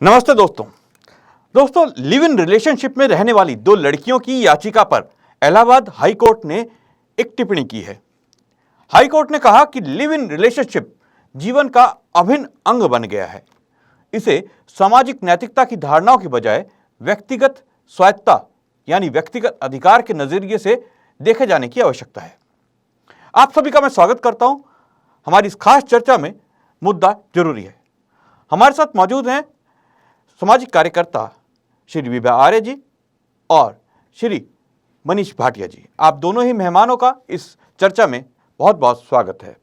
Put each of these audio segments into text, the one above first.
नमस्ते दोस्तों live in relationship में रहने वाली दो लड़कियों की याचिका पर इलाहाबाद हाई कोर्ट ने एक टिप्पणी की है। हाई कोर्ट ने कहा कि लिव इन रिलेशनशिप जीवन का अभिन्न अंग बन गया है। इसे सामाजिक नैतिकता की धारणाओं की बजाय व्यक्तिगत स्वायत्तता यानी व्यक्तिगत अधिकार के नजरिए से देखे जाने की आवश्यकता है। आप सभी का मैं स्वागत करता हूं। हमारी इस खास चर्चा में मुद्दा जरूरी है। हमारे साथ मौजूद हैं सामाजिक कार्यकर्ता श्री विभा आर्य जी और श्री मनीष भाटिया जी। आप दोनों ही मेहमानों का इस चर्चा में बहुत बहुत स्वागत है।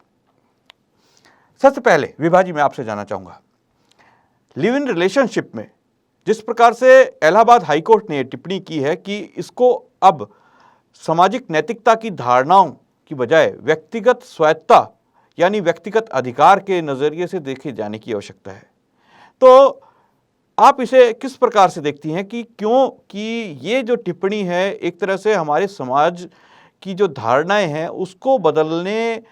सबसे पहले विभा जी, मैं आपसे जानना चाहूंगा, लिव इन रिलेशनशिप में जिस प्रकार से इलाहाबाद हाई कोर्ट ने टिप्पणी की है कि इसको अब सामाजिक नैतिकता की धारणाओं की बजाय व्यक्तिगत स्वायत्तता यानी व्यक्तिगत अधिकार के नजरिए से देखे जाने की आवश्यकता है, तो आप इसे किस प्रकार से देखती हैं कि क्यों कि ये जो टिप्पणी है एक तरह से हमारे समाज की जो धारणाएं हैं उसको बदलने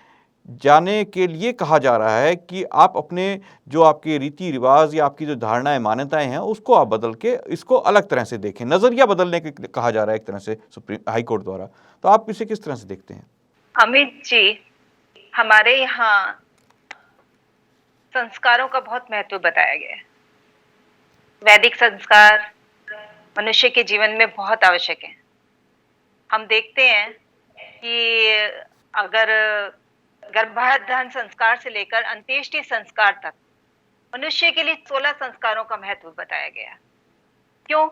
जाने के लिए कहा जा रहा है कि आप अपने जो आपके रीति रिवाज या आपकी जो धारणाएं मान्यताएं हैं उसको आप बदल के इसको अलग तरह से देखें, नजरिया बदलने के कहा जा रहा है एक तरह से सुप्रीम हाई कोर्ट द्वारा, तो आप इसे किस तरह से देखते हैं? अमित जी, हमारे यहाँ संस्कारों का बहुत महत्व बताया गया है। वैदिक संस्कार मनुष्य के जीवन में बहुत आवश्यक है। हम देखते हैं कि अगर गर्भाधान संस्कार से लेकर अंत्येष्टि संस्कार तक मनुष्य के लिए 16 संस्कारों का महत्व बताया गया। क्यों?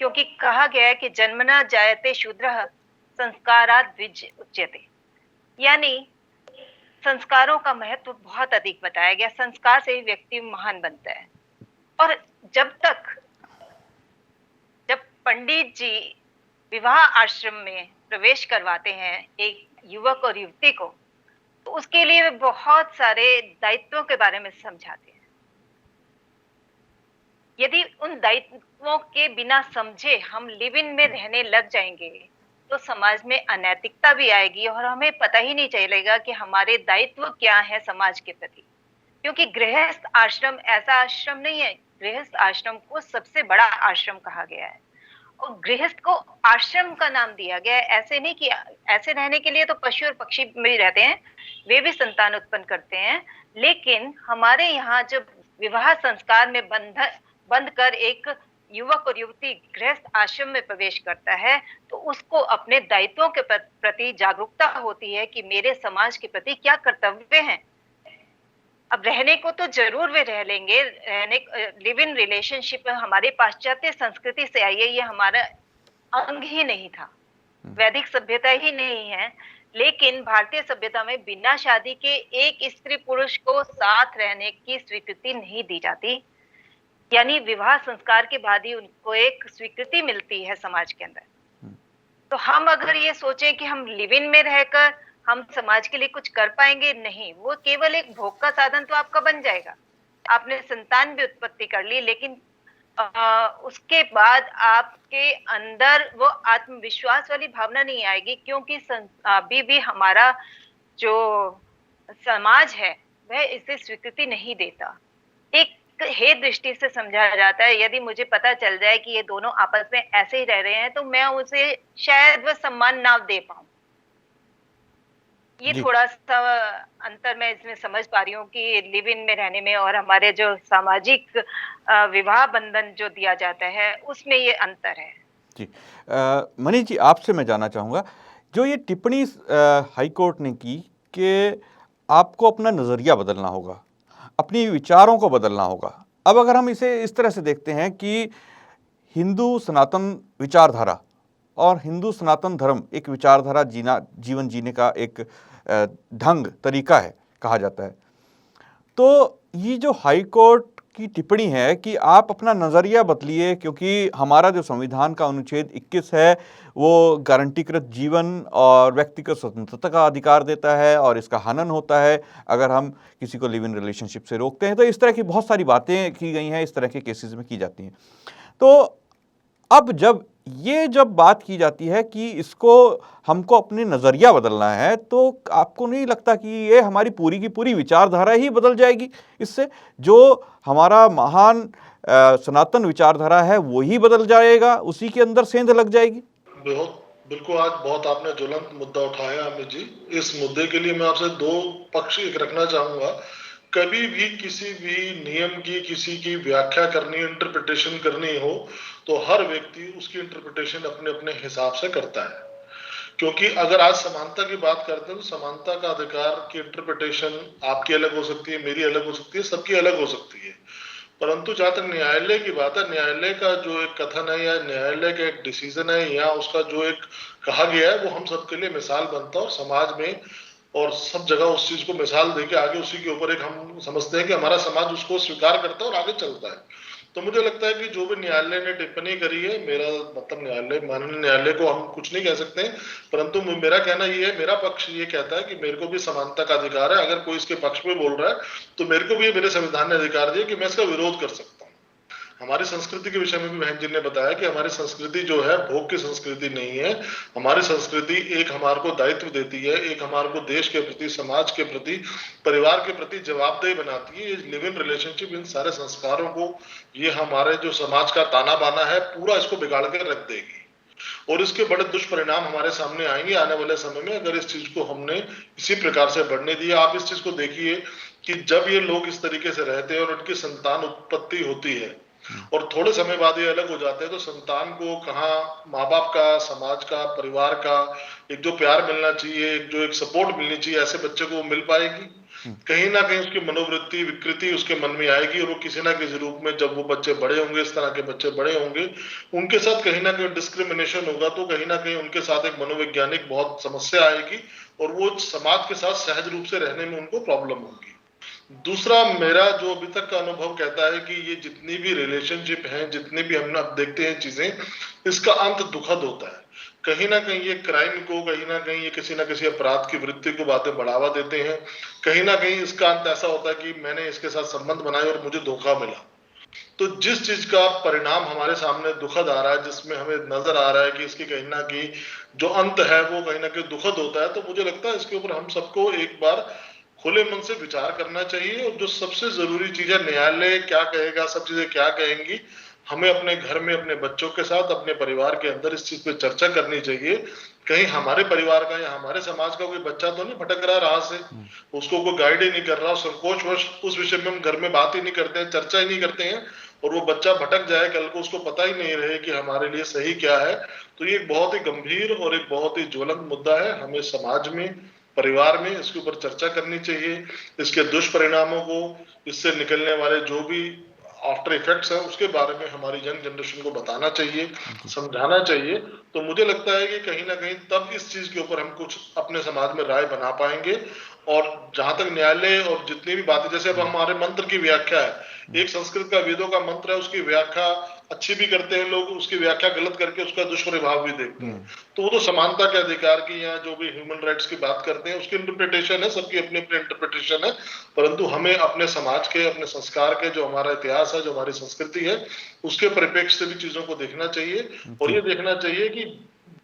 क्योंकि कहा गया है कि जन्मना जायते शूद्रः संस्कारात् द्विज उच्यते, यानी संस्कारों का महत्व बहुत अधिक बताया गया। संस्कार से ही व्यक्ति महान बनता है। और जब पंडित जी विवाह आश्रम में प्रवेश करवाते हैं एक युवक और युवती को, तो उसके लिए वे बहुत सारे दायित्वों के बारे में समझाते हैं। यदि उन दायित्वों के बिना समझे हम लिव इन में रहने लग जाएंगे तो समाज में अनैतिकता भी आएगी और हमें पता ही नहीं चलेगा कि हमारे दायित्व क्या है समाज के प्रति। क्योंकि गृहस्थ आश्रम ऐसा आश्रम नहीं है, गृहस्थ आश्रम को सबसे बड़ा आश्रम कहा गया है और गृहस्थ को आश्रम का नाम दिया गया है। ऐसे नहीं कि ऐसे रहने के लिए तो पशु और पक्षी भी रहते हैं, वे भी संतान उत्पन्न करते हैं, लेकिन हमारे यहाँ जब विवाह संस्कार में बंध कर एक युवक और युवती गृहस्थ आश्रम में प्रवेश करता है तो उसको अपने दायित्वों के प्रति जागरूकता होती है कि मेरे समाज के प्रति क्या कर्तव्य हैं। अब रहने को तो जरूर वे रह लेंगे, लिव इन रिलेशनशिप हमारे पाश्चात्य संस्कृति से आई है, ये हमारा अंग ही नहीं था, वैदिक सभ्यता ही नहीं है। लेकिन भारतीय सभ्यता में बिना शादी के एक स्त्री पुरुष को साथ रहने की स्वीकृति नहीं दी जाती, यानी विवाह संस्कार के बाद ही उनको एक स्वीकृति मिलती है समाज के अंदर। तो हम अगर ये सोचें कि हम लिव इन में रहकर हम समाज के लिए कुछ कर पाएंगे, नहीं, वो केवल एक भोग का साधन तो आपका बन जाएगा। आपने संतान भी उत्पत्ति कर ली, लेकिन उसके बाद आपके अंदर वो आत्मविश्वास वाली भावना नहीं आएगी, क्योंकि अभी भी हमारा जो समाज है वह इसे स्वीकृति नहीं देता। एक हे दृष्टि से समझा जाता है। यदि मुझे पता चल जाए कि ये दोनों आपस में ऐसे ही रह रहे हैं तो मैं उसे शायद वह सम्मान ना दे पाऊं। ये थोड़ा सा अंतर मैं इसमें समझ पा रही हूँ कि लिव इन में रहने में और हमारे जो सामाजिक विवाह बंधन जो दिया जाता है उसमें ये अंतर है। जी, मनीष जी, आपसे मैं जानना चाहूँगा, जो ये टिप्पणी हाई कोर्ट ने की कि आपको अपना नज़रिया बदलना होगा, अपनी विचारों को बदलना होगा। अब अगर हम इसे इस तरह से देखते हैं कि हिंदू सनातन विचारधारा और हिंदू सनातन धर्म एक विचारधारा जीवन जीने का एक ढंग तरीका है कहा जाता है, तो ये जो हाई कोर्ट की टिप्पणी है कि आप अपना नज़रिया बदलिए, क्योंकि हमारा जो संविधान का अनुच्छेद 21 है वो गारंटीकृत जीवन और व्यक्तिगत स्वतंत्रता का अधिकार देता है और इसका हनन होता है अगर हम किसी को लिव इन रिलेशनशिप से रोकते हैं। तो इस तरह की बहुत सारी बातें की गई हैं, इस तरह के केसेस में की जाती हैं। तो अब जब बात की जाती है कि इसको हमको अपने नज़रिया बदलना है, तो आपको नहीं लगता कि ये हमारी पूरी की पूरी विचारधारा ही बदल जाएगी इससे? जो हमारा महान सनातन विचारधारा है वही बदल जाएगा, उसी के अंदर सेंध लग जाएगी? बिल्कुल, आज बहुत आपने ज्वलंत मुद्दा उठाया अमित जी। इस मुद्दे के लिए मैं आपसे दो पक्ष एक रखना चाहूंगा। कभी भी किसी भी नियम की किसी की व्याख्या करनी, इंटरप्रिटेशन करनी हो, तो हर व्यक्ति उसकी इंटरप्रिटेशन अपने अपने हिसाब से करता है। क्योंकि अगर आज समानता की बात करते हैं तो समानता का अधिकार की इंटरप्रिटेशन आपकी अलग हो सकती है, मेरी अलग हो सकती है, सबकी अलग हो सकती है। परंतु जहां तक न्यायालय की बात है, न्यायालय का जो एक कथन है या न्यायालय का एक डिसीजन है या उसका जो एक कहा गया है, वो हम सबके लिए मिसाल बनता है और समाज में और सब जगह उस चीज को मिसाल देके आगे उसी के ऊपर एक हम समझते हैं कि हमारा समाज उसको स्वीकार करता है और आगे चलता है। तो मुझे लगता है कि जो भी न्यायालय ने टिप्पणी करी है, मेरा मतलब न्यायालय, माननीय न्यायालय को हम कुछ नहीं कह सकते हैं, परंतु मेरा कहना ये है, मेरा पक्ष ये कहता है कि मेरे को भी समानता का अधिकार है। अगर कोई इसके पक्ष में बोल रहा है तो मेरे को भी मेरे संविधान ने अधिकार दिया कि मैं इसका विरोध कर सकता हूँ। हमारी संस्कृति के विषय में भी बहन जी ने बताया कि हमारी संस्कृति जो है भोग की संस्कृति नहीं है। हमारी संस्कृति एक हमारे को दायित्व देती है, एक हमारे को देश के प्रति, समाज के प्रति, परिवार के प्रति जवाबदेही बनाती है। ये लिव इन रिलेशनशिप इन सारे संस्कारों को, ये हमारे जो समाज का ताना बाना है पूरा इसको बिगाड़ कर रख देगी और इसके बड़े दुष्परिणाम हमारे सामने आएंगे आने वाले समय में, अगर इस चीज को हमने इसी प्रकार से बढ़ने दिया। आप इस चीज को देखिए कि जब ये लोग इस तरीके से रहते हैं और उनकी संतान उत्पत्ति होती है और थोड़े समय बाद ये अलग हो जाते हैं, तो संतान को कहाँ माँ बाप का, समाज का, परिवार का एक जो प्यार मिलना चाहिए, एक जो एक सपोर्ट मिलनी चाहिए, ऐसे बच्चे को मिल पाएगी? कहीं ना कहीं उसकी मनोवृत्ति विकृति उसके मन में आएगी और वो किसी ना किसी रूप में जब वो बच्चे बड़े होंगे, इस तरह के बच्चे बड़े होंगे, उनके साथ कहीं ना कहीं डिस्क्रिमिनेशन होगा, तो कहीं ना कहीं उनके साथ एक मनोवैज्ञानिक बहुत समस्या आएगी और वो समाज के साथ सहज रूप से रहने में उनको प्रॉब्लम होगी। दूसरा, मेरा जो अभी तक का अनुभव कहता है कि ये जितनी भी रिलेशनशिप हैं, जितनी भी हम अब देखते हैं चीजें, इसका अंत दुखद होता है। कहीं ना कहीं ये क्राइम को, कहीं ना कहीं ये किसी ना किसी अपराध की वृत्ति को बातें बढ़ावा देते हैं। कहीं ना कहीं इसका अंत ऐसा होता है कि मैंने इसके साथ संबंध बनाए और मुझे धोखा मिला। तो जिस चीज का परिणाम हमारे सामने दुखद आ रहा है, जिसमें हमें नजर आ रहा है कि इसकी कहीं ना कहीं जो अंत है वो कहीं ना कहीं दुखद होता है, तो मुझे लगता है इसके ऊपर हम सबको एक बार खुले मन से विचार करना चाहिए। और जो सबसे जरूरी चीज है, न्यायालय क्या कहेगा, सब चीजें क्या कहेंगी, हमें अपने घर में अपने बच्चों के साथ, अपने परिवार के अंदर इस चीज पे चर्चा करनी चाहिए। कहीं हमारे परिवार का या हमारे समाज का कोई बच्चा तो नहीं भटक रहा राह से, उसको कोई गाइड ही नहीं कर रहा, संकोचवश उस विषय में हम घर में बात ही नहीं करते हैं, चर्चा ही नहीं करते हैं, और वो बच्चा भटक जाए, कल को उसको पता ही नहीं रहे कि हमारे लिए सही क्या है। तो ये एक बहुत ही गंभीर और एक बहुत ही ज्वलंत मुद्दा है। हमें समाज में, परिवार में इसके ऊपर चर्चा करनी चाहिए। इसके दुष्परिणामों को, इससे निकलने वाले जो भी आफ्टर इफेक्ट्स हैं, उसके बारे में हमारी यंग जनरेशन को बताना चाहिए, समझाना चाहिए। तो मुझे लगता है कि कहीं ना कहीं तब इस चीज के ऊपर हम कुछ अपने समाज में राय बना पाएंगे। और जहां तक न्यायालय और जितनी भी बातें, जैसे अब हमारे मंत्र की व्याख्या है, एक संस्कृत का वेदों का मंत्र है, उसकी व्याख्या अच्छी भी करते हैं लोग, उसकी व्याख्या गलत करके उसका दुष्प्रभाव भी देखते हैं। तो वो तो समानता के अधिकार की या जो भी ह्यूमन राइट्स की बात करते हैं उसकी इंटरप्रिटेशन है, सबकी अपनी अपनी इंटरप्रिटेशन है। परंतु हमें अपने समाज के, अपने संस्कार के, जो हमारा इतिहास है, जो हमारी संस्कृति है, उसके परिप्रेक्ष्य से भी चीजों को देखना चाहिए। और ये देखना चाहिए कि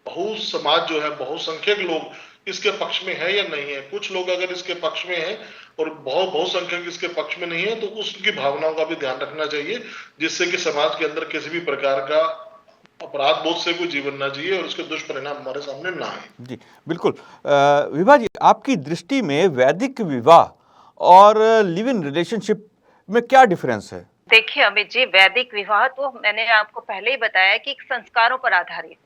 बहु समाज जो है, बहुसंख्यक लोग इसके पक्ष में है या नहीं है। कुछ लोग अगर इसके पक्ष में है और बहुसंख्यक इसके पक्ष में नहीं है, तो उसकी भावनाओं का भी ध्यान रखना चाहिए, जिससे कि समाज के अंदर किसी भी प्रकार का अपराध बोध से कोई जीवन ना जिए और उसके दुष्परिणाम हमारे सामने ना आए। जी बिल्कुल। विभा जी, आपकी दृष्टि में वैदिक विवाह और लिव इन रिलेशनशिप में क्या डिफरेंस है? देखिए अमित जी, वैदिक विवाह तो मैंने आपको पहले ही बताया कि संस्कारों पर आधारित है।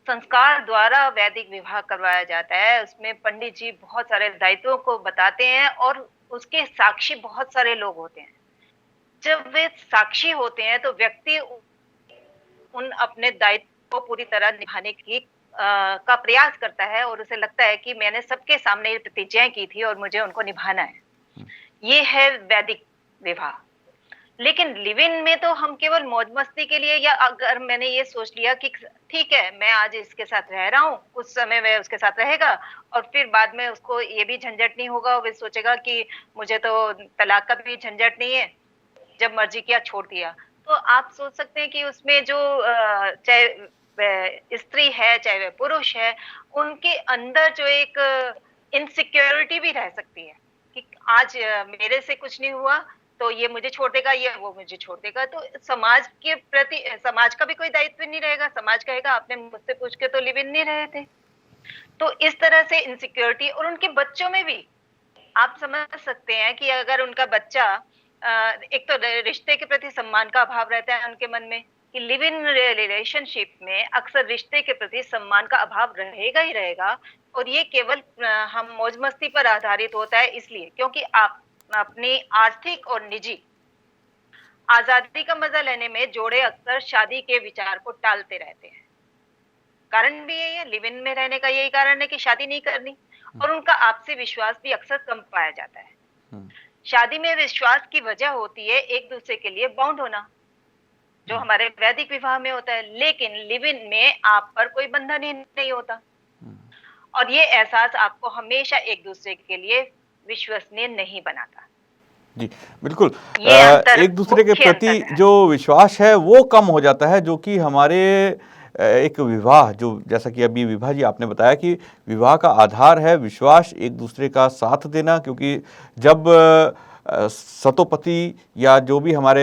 संस्कार द्वारा वैदिक विवाह करवाया जाता है। उसमें पंडित जी बहुत सारे दायित्वों को बताते हैं और उसके साक्षी बहुत सारे लोग होते हैं। जब वे साक्षी होते हैं तो व्यक्ति उन अपने दायित्व को पूरी तरह निभाने की का प्रयास करता है और उसे लगता है कि मैंने सबके सामने ये प्रतिज्ञाएं की थी और मुझे उनको निभाना है। ये है वैदिक विवाह। लेकिन लिव इन में तो हम केवल मौज मस्ती के लिए, या अगर मैंने ये सोच लिया कि ठीक है मैं आज इसके साथ रह रहा हूँ, कुछ समय में उसके साथ रहेगा और फिर बाद में उसको ये भी झंझट नहीं होगा, वो सोचेगा कि मुझे तो तलाक का भी झंझट नहीं है, जब मर्जी किया छोड़ दिया। तो आप सोच सकते हैं कि उसमें जो चाहे वह स्त्री है चाहे वह पुरुष है, उनके अंदर जो एक इनसिक्योरिटी भी रह सकती है कि आज मेरे से कुछ नहीं हुआ तो ये मुझे छोड़ देगा, ये वो मुझे छोड़ देगा। तो समाज के प्रति समाज का भी कोई दायित्व नहीं रहेगा। समाज कहेगा आपने मुझसे पूछ के तो लिव इन नहीं रहे थे। तो इस तरह से इनसिक्योरिटी, और उनके बच्चों में भी आप समझ सकते हैं कि अगर उनका बच्चा एक तो रिश्ते के प्रति सम्मान का अभाव रहता है उनके मन में, कि लिव इन रिलेशनशिप में अक्सर रिश्ते के प्रति सम्मान का अभाव रहेगा ही रहेगा। और ये केवल हम मौज मस्ती पर आधारित होता है, इसलिए क्योंकि आप अपनी आर्थिक और निजी आजादी का मजा लेने में जोड़े अक्सर शादी के विचार को टालते रहते हैं। कारण भी यही है, लिव इन में रहने का यही कारण है कि शादी नहीं करनी, और उनका आपसी विश्वास भी अक्सर कम पाया जाता है। शादी में विश्वास की वजह होती है एक दूसरे के लिए बाउंड होना, जो हमारे वैदिक विवाह में होता है। लेकिन लिव इन में आप पर कोई बंधन ही नहीं होता, और ये एहसास आपको हमेशा एक दूसरे के लिए विश्वसनीय नहीं बनाता। जी, बिल्कुल। ये अंतर एक दूसरे के मुख्य प्रति अंतर है। जो विश्वास है वो कम हो जाता है, जो कि हमारे एक विवाह, जो जैसा कि अभी विभा जी आपने बताया कि विवाह का आधार है विश्वास, एक दूसरे का साथ देना। क्योंकि जब सतोपति या जो भी हमारे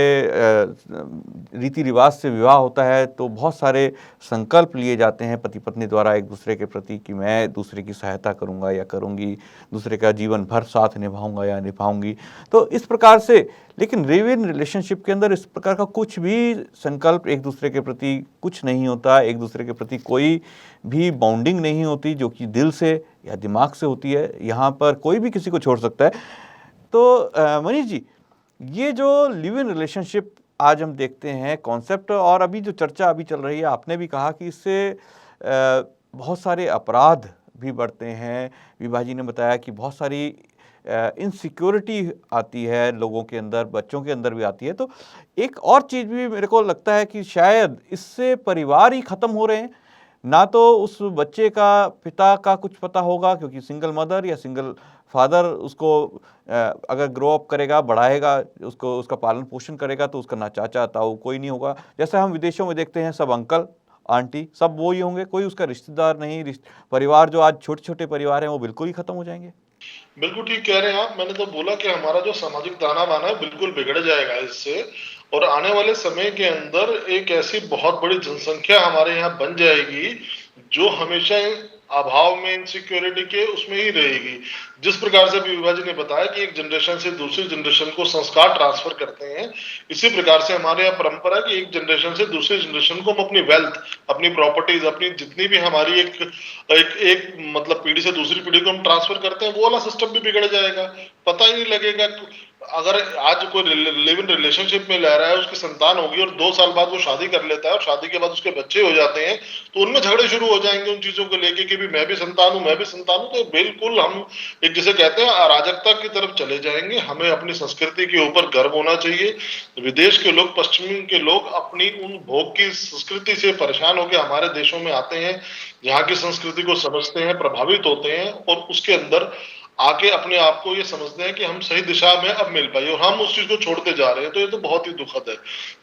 रीति रिवाज से विवाह होता है तो बहुत सारे संकल्प लिए जाते हैं पति पत्नी द्वारा एक दूसरे के प्रति कि मैं दूसरे की सहायता करूंगा या करूंगी, दूसरे का जीवन भर साथ निभाऊंगा या निभाऊंगी। तो इस प्रकार से, लेकिन लिव इन रिलेशनशिप के अंदर इस प्रकार का कुछ भी संकल्प एक दूसरे के प्रति कुछ नहीं होता, एक दूसरे के प्रति कोई भी बॉन्डिंग नहीं होती जो कि दिल से या दिमाग से होती है। यहाँ पर कोई भी किसी को छोड़ सकता है। तो मनीष जी, ये जो लिव इन रिलेशनशिप आज हम देखते हैं कॉन्सेप्ट, और अभी जो चर्चा अभी चल रही है, आपने भी कहा कि इससे बहुत सारे अपराध भी बढ़ते हैं। विभा जी ने बताया कि बहुत सारी इनसिक्योरिटी आती है लोगों के अंदर, बच्चों के अंदर भी आती है। तो एक और चीज़ भी मेरे को लगता है कि शायद इससे परिवार ही ख़त्म हो रहे हैं। ना तो उस बच्चे का पिता का कुछ पता होगा, क्योंकि सिंगल मदर या सिंगल फादर उसको अगर ग्रो अप करेगा, बढ़ाएगा, उसको उसका पालन पोषण करेगा, तो उसका ना चाचा ताऊ कोई नहीं होगा। जैसे हम विदेशों में देखते हैं, सब अंकल आंटी सब वो ही होंगे, कोई उसका रिश्तेदार नहीं। परिवार जो आज छोटे छोटे परिवार हैं वो बिल्कुल ही खत्म हो जाएंगे। बिल्कुल ठीक कह रहे हैं आप। मैंने तो बोला कि हमारा जो सामाजिक ताना बाना है बिल्कुल बिगड़ जाएगा इससे, और आने वाले समय के अंदर एक ऐसी बहुत बड़ी जनसंख्या हमारे यहाँ बन जाएगी जो हमेशा अभाव में, इनसिक्योरिटी के उसमें ही रहेगी। जिस प्रकार से अभी विभा जी ने बताया कि एक जनरेशन से दूसरी जनरेशन को संस्कार ट्रांसफर करते हैं, इसी प्रकार से हमारे यहाँ परंपरा है कि एक जनरेशन से दूसरी जनरेशन को हम अपनी वेल्थ, अपनी प्रॉपर्टीज, अपनी जितनी भी हमारी एक मतलब पीढ़ी से दूसरी पीढ़ी को हम ट्रांसफर करते हैं, वो वाला सिस्टम भी बिगड़ जाएगा। पता ही नहीं लगेगा। अगर आज कोई लिव इन रिलेशनशिप में रह रहा है, उसकी संतान होगी और 2 साल बाद वो शादी कर लेता है और शादी के बाद उसके बच्चे हो जाते हैं, तो उनमें झगड़े शुरू हो जाएंगे उन चीजों को लेके कि भी मैं भी संतान हूं, मैं भी संतान हूं। तो बिल्कुल हम एक जिसे कहते हैं अराजकता की तरफ चले जाएंगे। हमें अपनी संस्कृति के ऊपर गर्व होना चाहिए। विदेश के लोग, पश्चिमी के लोग अपनी उन भोग की संस्कृति से परेशान होकर हमारे देशों में आते हैं, यहाँ की संस्कृति को समझते हैं, प्रभावित होते हैं, और उसके अंदर आके अपने आप को ये समझते हैं कि हम सही दिशा में अब मिल पाए, और हम उस चीज को छोड़ते जा रहे हैं। तो ये तो बहुत ही दुखद है।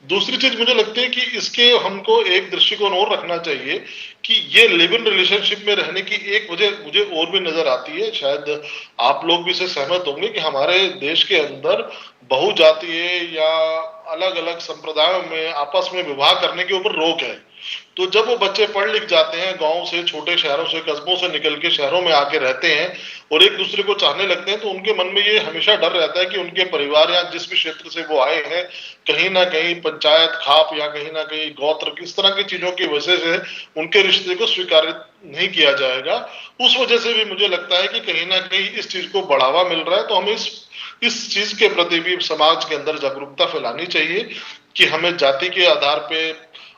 दूसरी चीज मुझे लगती है कि इसके हमको एक दृष्टिकोण और रखना चाहिए कि ये लिव इन रिलेशनशिप में रहने की एक वजह मुझे और भी नजर आती है, शायद आप लोग भी इससे सहमत होंगे, कि हमारे देश के अंदर बहुजातीय या अलग अलग संप्रदायों में आपस में विवाह करने के ऊपर रोक है। तो जब वो बच्चे पढ़ लिख जाते हैं, गांव से, छोटे शहरों से, कस्बों से निकल के शहरों में आके रहते हैं और एक दूसरे को चाहने लगते हैं, तो उनके मन में ये हमेशा डर रहता है कि उनके परिवार या जिस भी क्षेत्र से वो आए हैं, कहीं ना कहीं पंचायत खाप या कहीं ना कहीं गोत्र, इस तरह की चीजों की वजह से उनके रिश्ते को स्वीकार नहीं किया जाएगा। उस वजह से भी मुझे लगता है कि कहीं ना कहीं इस चीज को बढ़ावा मिल रहा है। तो हमें इस चीज के प्रति भी समाज के अंदर जागरूकता फैलानी चाहिए कि हमें जाति के आधार पे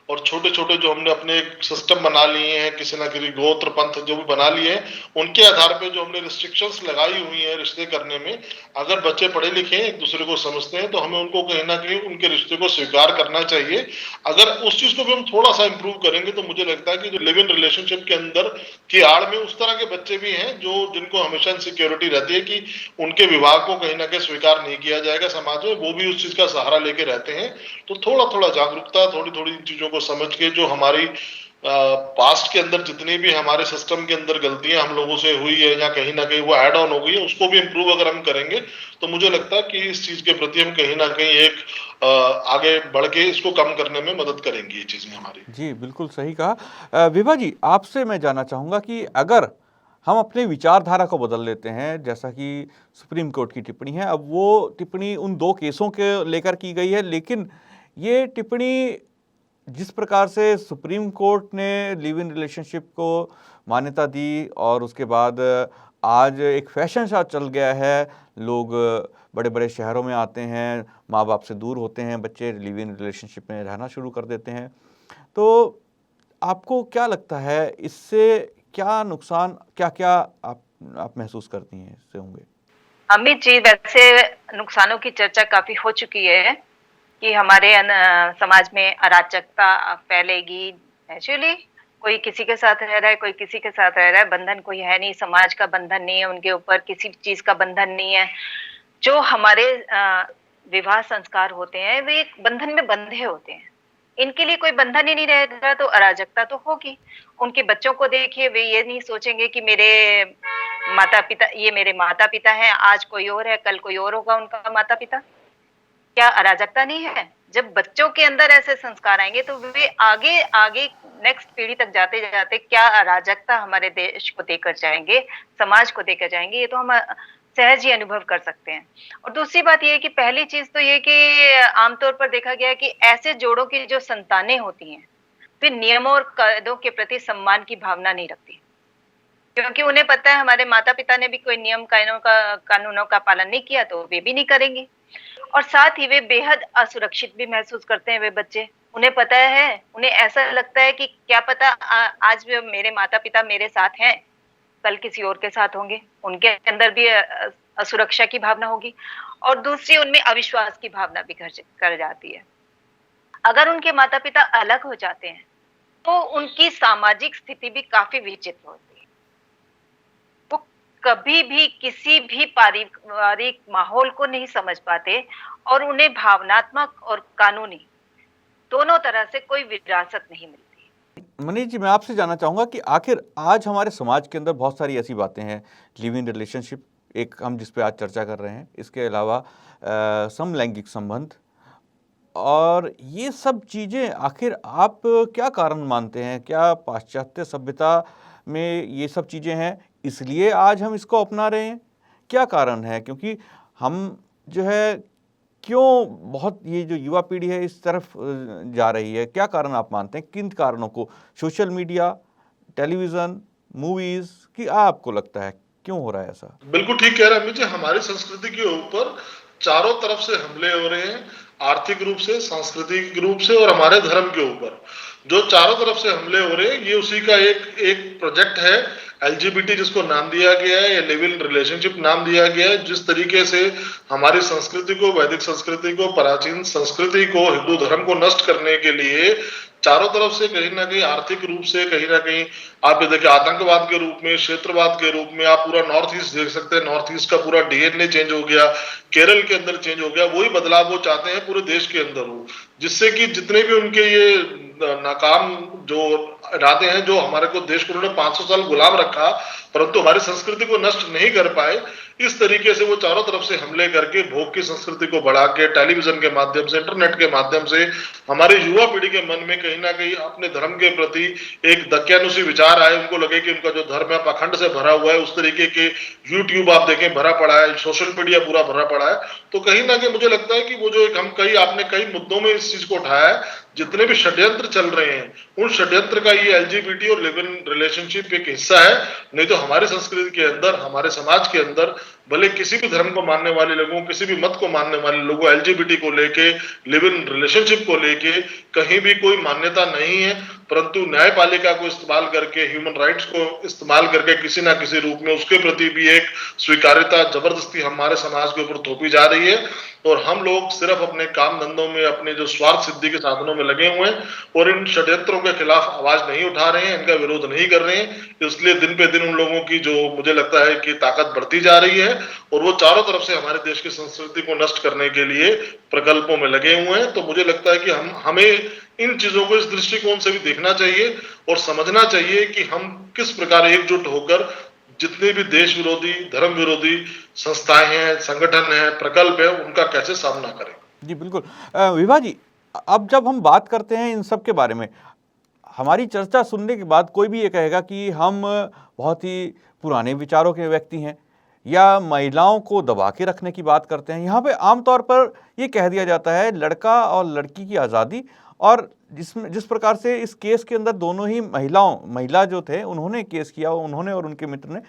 और छोटे छोटे जो हमने अपने सिस्टम बना लिए हैं, किसी ना किसी गोत्र पंथ जो भी बना लिए हैं, उनके आधार पे जो हमने रिस्ट्रिक्शंस लगाई हुई हैं रिश्ते करने में, अगर बच्चे पढ़े लिखे हैं, एक दूसरे को समझते हैं, तो हमें उनको कहीं ना कहीं उनके रिश्ते को स्वीकार करना चाहिए। अगर उस चीज को भी हम थोड़ा सा इंप्रूव करेंगे तो मुझे लगता है कि जो लिव इन रिलेशनशिप के अंदर की आड़ में उस तरह के बच्चे भी हैं जो जिनको हमेशा इनसिक्योरिटी रहती है कि उनके विवाह को कहीं ना कहीं स्वीकार नहीं किया जाएगा समाज में, वो भी उस चीज का सहारा लेके रहते हैं। तो थोड़ा थोड़ा जागरूकता, थोड़ी थोड़ी चीजों को समझ के जो हमारी पास्ट के अंदर जितनी भी हमारे सिस्टम के अंदर गलतियां हम लोगों से हुई है या कहीं ना कहीं वो ऐड ऑन हो गई है, उसको भी इम्प्रूव अगर हम करेंगे तो मुझे लगता है कि इस चीज के प्रति हम कहीं ना कहीं एक आगे बढ़ के इसको कम करने में मदद करेंगी ये चीजें हमारी। जी, बिल्कुल सही कहा। विभा जी, आपसे मैं जानना चाहूँगा कि अगर हम अपनी विचारधारा को बदल लेते हैं, जैसा कि सुप्रीम कोर्ट की टिप्पणी है, अब वो टिप्पणी उन 2 केसों के लेकर की गई है, लेकिन ये टिप्पणी जिस प्रकार से सुप्रीम कोर्ट ने लिव इन रिलेशनशिप को मान्यता दी और उसके बाद आज एक फैशन शो चल गया है, लोग बड़े-बड़े शहरों में आते हैं, माँ-बाप से दूर होते हैं, बच्चे लिव इन रिलेशनशिप में रहना शुरू कर देते हैं। तो आपको क्या लगता है, इससे क्या नुकसान, क्या-क्या आप महसूस करती हैं इससे होंगे? अमित जी, वैसे नुकसानों की चर्चा काफी हो चुकी है कि हमारे समाज में अराजकता फैलेगी। नेचुरली कोई किसी के साथ रह रहा है, कोई किसी के साथ रह रहा है, बंधन कोई है नहीं, समाज का बंधन नहीं है, उनके ऊपर किसी चीज का बंधन नहीं है। जो हमारे विवाह संस्कार होते हैं वे एक बंधन में बंधे होते हैं। इनके लिए कोई बंधन ही नहीं रहेगा तो अराजकता तो होगी। उनके बच्चों को देखिए, वे ये नहीं सोचेंगे कि ये मेरे माता-पिता हैं, आज कोई और है, कल कोई और होगा उनका माता-पिता। क्या अराजकता नहीं है? जब बच्चों के अंदर ऐसे संस्कार आएँगे तो वे आगे आगे नेक्स्ट पीढ़ी तक जाते-जाते क्या अराजकता हमारे देश को देकर जाएँगे, समाज को देकर जाएँगे, ये तो हम सहज ही अनुभव कर सकते हैं। और दूसरी बात ये है कि पहली चीज़ तो ये कि आमतौर पर देखा गया है कि ऐसे जोड़ों की जो संतानें होती हैं, वे नियमों और कायदों के प्रति सम्मान की भावना नहीं रखती। क्योंकि उन्हें पता है हमारे माता-पिता ने भी कोई नियम कानूनों का पालन नहीं किया तो वे भी नहीं करेंगे। और साथ ही वे बेहद असुरक्षित भी महसूस करते हैं वे बच्चे। उन्हें पता है, उन्हें ऐसा लगता है कि क्या पता आज मेरे माता-पिता मेरे साथ हैं, कल किसी और के साथ होंगे। उनके अंदर भी असुरक्षा की भावना होगी और दूसरी उनमें अविश्वास की भावना भी कर जाती है। अगर उनके माता-पिता अलग हो जाते हैं, तो उनकी सामाजिक स्थिति भी काफ़ी विचित्र होती है। वो कभी भी किसी भी पारिवारिक माहौल को नहीं समझ पाते और उन्हें भावनात्मक और कानूनी दोनों तरह से कोई विरासत नहीं मिलती। मनीष जी, मैं आपसे जानना चाहूँगा कि आखिर आज हमारे समाज के अंदर बहुत सारी ऐसी बातें हैं, लिव इन रिलेशनशिप एक हम जिस पे आज चर्चा कर रहे हैं, इसके अलावा समलैंगिक संबंध और ये सब चीज़ें आखिर आप क्या कारण मानते हैं? क्या पाश्चात्य सभ्यता में ये सब चीज़ें हैं, इसलिए आज हम इसको अपना रहे हैं? क्या कारण है? क्योंकि हम जो है क्यों बहुत ये जो युवा पीढ़ी है इस तरफ जा रही है, क्या कारण आप मानते हैं? किन कारणों को? सोशल मीडिया, टेलीविज़न, मूवीज़ कि आपको लगता है क्यों हो रहा है ऐसा? बिल्कुल ठीक कह रहे हैं अमित जी। हमारी संस्कृति के ऊपर चारों तरफ से हमले हो रहे हैं, आर्थिक रूप से, सांस्कृतिक रूप से और हमारे धर्म के ऊपर। जो चारों तरफ से हमले हो रहे हैं, ये उसी का एक प्रोजेक्ट है। एलजीबीटी जिसको नाम दिया गया है, या लिव इन रिलेशनशिप नाम दिया गया है। जिस तरीके से हमारी संस्कृति को, वैदिक संस्कृति को, प्राचीन संस्कृति को, हिंदू धर्म को नष्ट करने के लिए चारों तरफ से कहीं ना कहीं आर्थिक रूप से, कहीं ना कहीं आप ये देखिए आतंकवाद के रूप में, क्षेत्रवाद के रूप में, आप पूरा नॉर्थ ईस्ट देख सकते हैं। नॉर्थ ईस्ट का पूरा डीएनए चेंज हो गया, केरल के अंदर चेंज हो गया। वही बदलाव वो चाहते हैं पूरे देश के अंदर हो, जिससे कि जितने भी उनके ये नाकाम जो इरादे हैं, जो हमारे को देश को उन्होंने 500 साल गुलाम रखा परंतु हमारी संस्कृति को नष्ट नहीं कर पाए, इस तरीके से वो चारों तरफ से हमले करके भोग की संस्कृति को बढ़ा के टेलीविजन के माध्यम से, इंटरनेट के माध्यम से हमारे युवा पीढ़ी के मन में कहीं ना कहीं अपने धर्म के प्रति एक दक्यानुसी विचार आए। उनको लगे कि उनका जो धर्म है पाखंड से भरा हुआ है। उस तरीके के यूट्यूब आप देखें भरा पड़ा है, सोशल मीडिया पूरा भरा पड़ा है। तो कहीं ना कहीं मुझे लगता है कि वो जो एक आपने कई मुद्दों में इस चीज को उठाया है, जितने भी षड्यंत्र चल रहे हैं, उन षड्यंत्र का ये एलजीबीटी और लिव इन रिलेशनशिप एक हिस्सा है। नहीं तो हमारी संस्कृति के अंदर, हमारे समाज के अंदर भले किसी भी धर्म को मानने वाले लोगों, किसी भी मत को मानने वाले लोगों, एलजीबीटी को लेके, लिव इन रिलेशनशिप को लेके कहीं भी कोई मान्यता नहीं है। परंतु न्यायपालिका को इस्तेमाल करके, ह्यूमन राइट्स को इस्तेमाल करके किसी ना किसी रूप में उसके प्रति भी एक स्वीकार्यता जबरदस्ती हमारे समाज के ऊपर थोपी जा रही है। और हम लोग सिर्फ अपने काम धंधों में, अपने जो स्वार्थ सिद्धि के साधनों में लगे हुए हैं और इन षड्यंत्रों के खिलाफ आवाज नहीं उठा रहे हैं, इनका विरोध नहीं कर रहे हैं। इसलिए दिन पे दिन उन लोगों की जो मुझे लगता है कि ताकत बढ़ती जा रही है और वो चारों तरफ से हमारे देश की संस्कृति को नष्ट करने के लिए प्रकल्पों में लगे हुए हैं। तो मुझे लगता है कि हमें इन चीजों को इस दृष्टिकोण से भी देखना चाहिए और समझना चाहिए कि हम किस प्रकार एकजुट होकर जितने भी देश विरोधी, धर्म विरोधी संस्थाएं हैं, संगठन हैं, प्रकल्प है, उनका कैसे सामना करें। जी बिल्कुल। विभा जी, अब जब हम बात करते हैं इन सब के बारे में, हमारी चर्चा सुनने के बाद कोई भी ये कहेगा कि हम बहुत ही पुराने विचारों के व्यक्ति हैं या महिलाओं को दबा के रखने की बात करते हैं। यहाँ पे आमतौर पर ये कह दिया जाता है लड़का और लड़की की आज़ादी, और जिस प्रकार से इस केस के अंदर दोनों ही महिला जो थे उन्होंने केस किया, उन्होंने और उनके मित्र ने,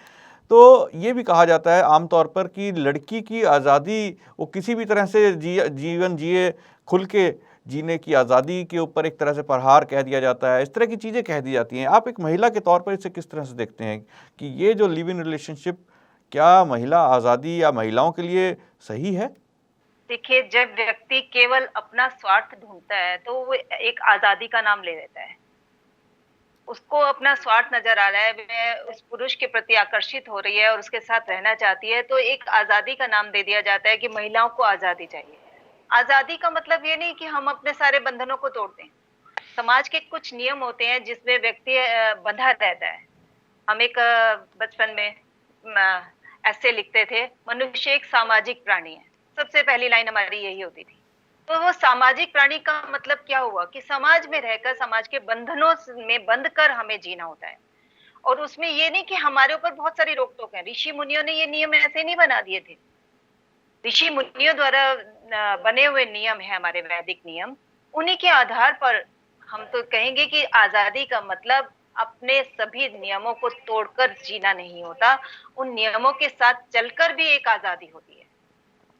तो ये भी कहा जाता है आमतौर पर कि लड़की की आज़ादी, वो किसी भी तरह से जीवन जिए, खुल के जीने की आज़ादी के ऊपर एक तरह से प्रहार कह दिया जाता है, इस तरह की चीज़ें कह दी जाती हैं। आप एक महिला के तौर पर इसे किस तरह से देखते हैं कि ये जो लिव इन रिलेशनशिप, क्या महिला आज़ादी या महिलाओं के लिए सही है? देखिए, जब व्यक्ति केवल अपना स्वार्थ ढूंढता है तो वो एक आजादी का नाम ले लेता है। उसको अपना स्वार्थ नजर आ रहा है, वह उस पुरुष के प्रति आकर्षित हो रही है और उसके साथ रहना चाहती है, तो एक आजादी का नाम दे दिया जाता है कि महिलाओं को आजादी चाहिए। आजादी का मतलब ये नहीं कि हम अपने सारे बंधनों को तोड़ दें। समाज के कुछ नियम होते हैं जिसमें व्यक्ति बंधा रहता है। हम एक बचपन में ऐसे लिखते थे, मनुष्य एक सामाजिक प्राणी है। सबसे पहली लाइन हमारी यही होती थी। तो वो सामाजिक प्राणी का मतलब क्या हुआ कि समाज में रहकर समाज के बंधनों में बंध कर हमें जीना होता है। और उसमें ये नहीं कि हमारे ऊपर बहुत सारी रोक टोक है। ऋषि मुनियों ने ये नियम ऐसे नहीं बना दिए थे। ऋषि मुनियों द्वारा बने हुए नियम है हमारे वैदिक नियम। उन्हीं के आधार पर हम तो कहेंगे कि आजादी का मतलब अपने सभी नियमों को तोड़कर जीना नहीं होता, उन नियमों के साथ चलकर भी एक आजादी होती है।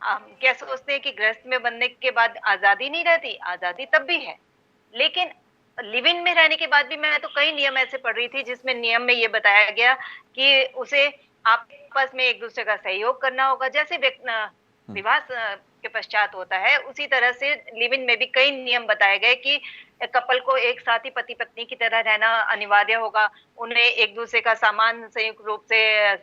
हम क्या सोचते हैं कि गृहस्थ में बनने के बाद आजादी नहीं रहती? आजादी तब भी है, लेकिन लिव इन में रहने के बाद भी मैं तो कई नियम ऐसे पढ़ रही थी जिसमें नियम में ये बताया गया कि उसे आपस में एक दूसरे का सहयोग करना होगा। जैसे विवाह के पश्चात होता है, उसी तरह से लिव इन में भी कई नियम बताए गए कि कपल को एक साथ ही पति पत्नी की तरह रहना अनिवार्य होगा। उन्हें एक दूसरे का सामान संयुक्त रूप से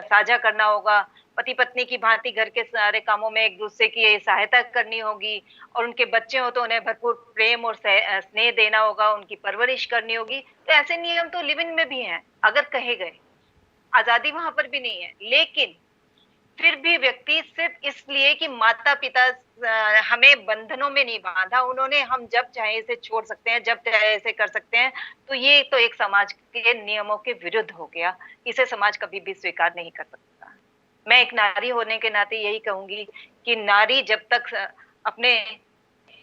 साझा करना होगा। पति पत्नी की भांति घर के सारे कामों में एक दूसरे की सहायता करनी होगी, और उनके बच्चे हो तो उन्हें भरपूर प्रेम और स्नेह देना होगा, उनकी परवरिश करनी होगी। तो ऐसे नियम तो लिव इन में भी हैं अगर कहे गए। आजादी वहां पर भी नहीं है, लेकिन फिर भी व्यक्ति सिर्फ इसलिए कि माता पिता हमें बंधनों में नहीं बांधा, उन्होंने हम जब चाहे इसे छोड़ सकते हैं, जब चाहे इसे कर सकते हैं, तो ये तो एक समाज के नियमों के विरुद्ध हो गया। इसे समाज कभी भी स्वीकार नहीं कर सकता। मैं एक नारी होने के नाते यही कहूंगी कि नारी जब तक अपने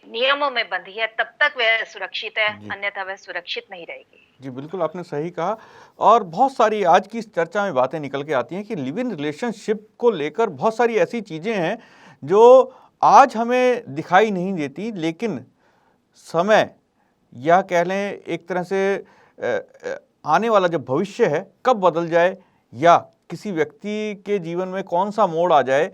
नियमों में बंधी है तब तक वह सुरक्षित है, अन्यथा वह सुरक्षित नहीं रहेगी। जी बिल्कुल, आपने सही कहा। और बहुत सारी आज की इस चर्चा में बातें निकल के आती हैं कि लिव इन रिलेशनशिप को लेकर बहुत सारी ऐसी चीज़ें हैं जो आज हमें दिखाई नहीं देती, लेकिन समय या कह लें एक तरह से आने वाला जो भविष्य है कब बदल जाए या किसी व्यक्ति के जीवन में कौन सा मोड़ आ जाए,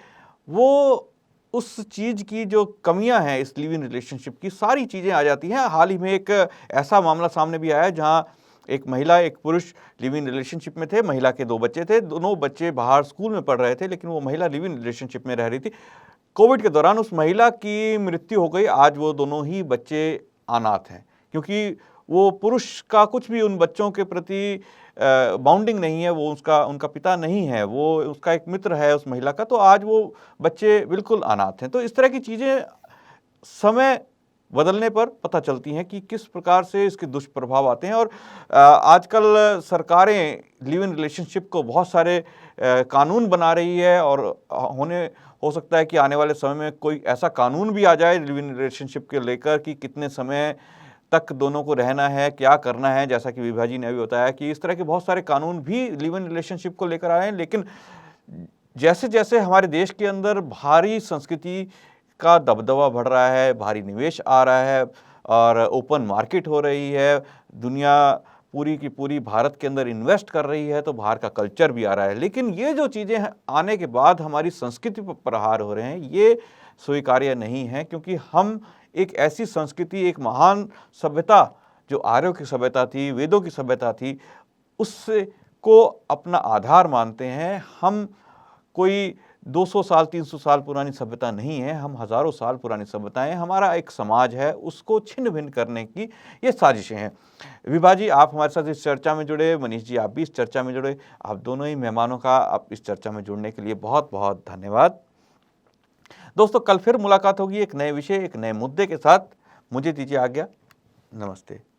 वो उस चीज़ की जो कमियां हैं इस लिव इन रिलेशनशिप की, सारी चीज़ें आ जाती हैं। हाल ही में एक ऐसा मामला सामने भी आया जहां एक महिला एक पुरुष लिव इन रिलेशनशिप में थे। महिला के 2 बच्चे थे, दोनों बच्चे बाहर स्कूल में पढ़ रहे थे, लेकिन वो महिला लिव इन रिलेशनशिप में रह रही थी। कोविड के दौरान उस महिला की मृत्यु हो गई। आज वो दोनों ही बच्चे अनाथ हैं, क्योंकि वो पुरुष का कुछ भी उन बच्चों के प्रति बाउंडिंग नहीं है, वो उनका पिता नहीं है, वो उसका एक मित्र है उस महिला का, तो आज वो बच्चे बिल्कुल अनाथ हैं। तो इस तरह की चीज़ें समय बदलने पर पता चलती हैं कि किस प्रकार से इसके दुष्प्रभाव आते हैं। और आजकल सरकारें लिव इन रिलेशनशिप को बहुत सारे कानून बना रही है, और हो सकता है कि आने वाले समय में कोई ऐसा कानून भी आ जाए लिव इन रिलेशनशिप के लेकर कि कितने समय तक दोनों को रहना है, क्या करना है। जैसा कि विभा जी ने अभी बताया कि इस तरह के बहुत सारे कानून भी लिव इन रिलेशनशिप को लेकर आए हैं, लेकिन जैसे जैसे हमारे देश के अंदर भारी संस्कृति का दबदबा बढ़ रहा है, भारी निवेश आ रहा है और ओपन मार्केट हो रही है, दुनिया पूरी की पूरी भारत के अंदर इन्वेस्ट कर रही है, तो बाहर का कल्चर भी आ रहा है। लेकिन ये जो चीज़ें आने के बाद हमारी संस्कृति पर प्रहार हो रहे हैं, ये स्वीकार्य नहीं है, क्योंकि हम एक ऐसी संस्कृति, एक महान सभ्यता जो आर्यों की सभ्यता थी, वेदों की सभ्यता थी, उसको अपना आधार मानते हैं। हम कोई 200 साल 300 साल पुरानी सभ्यता नहीं है, हम हज़ारों साल पुरानी सभ्यताएं, हमारा एक समाज है, उसको छिन्न भिन्न करने की ये साजिशें हैं। विभा जी, आप हमारे साथ इस चर्चा में जुड़े, मनीष जी आप भी इस चर्चा में जुड़े, आप दोनों ही मेहमानों का आप इस चर्चा में जुड़ने के लिए बहुत बहुत धन्यवाद। दोस्तों, कल फिर मुलाकात होगी एक नए विषय, एक नए मुद्दे के साथ। मुझे दीजिए आज्ञा। नमस्ते।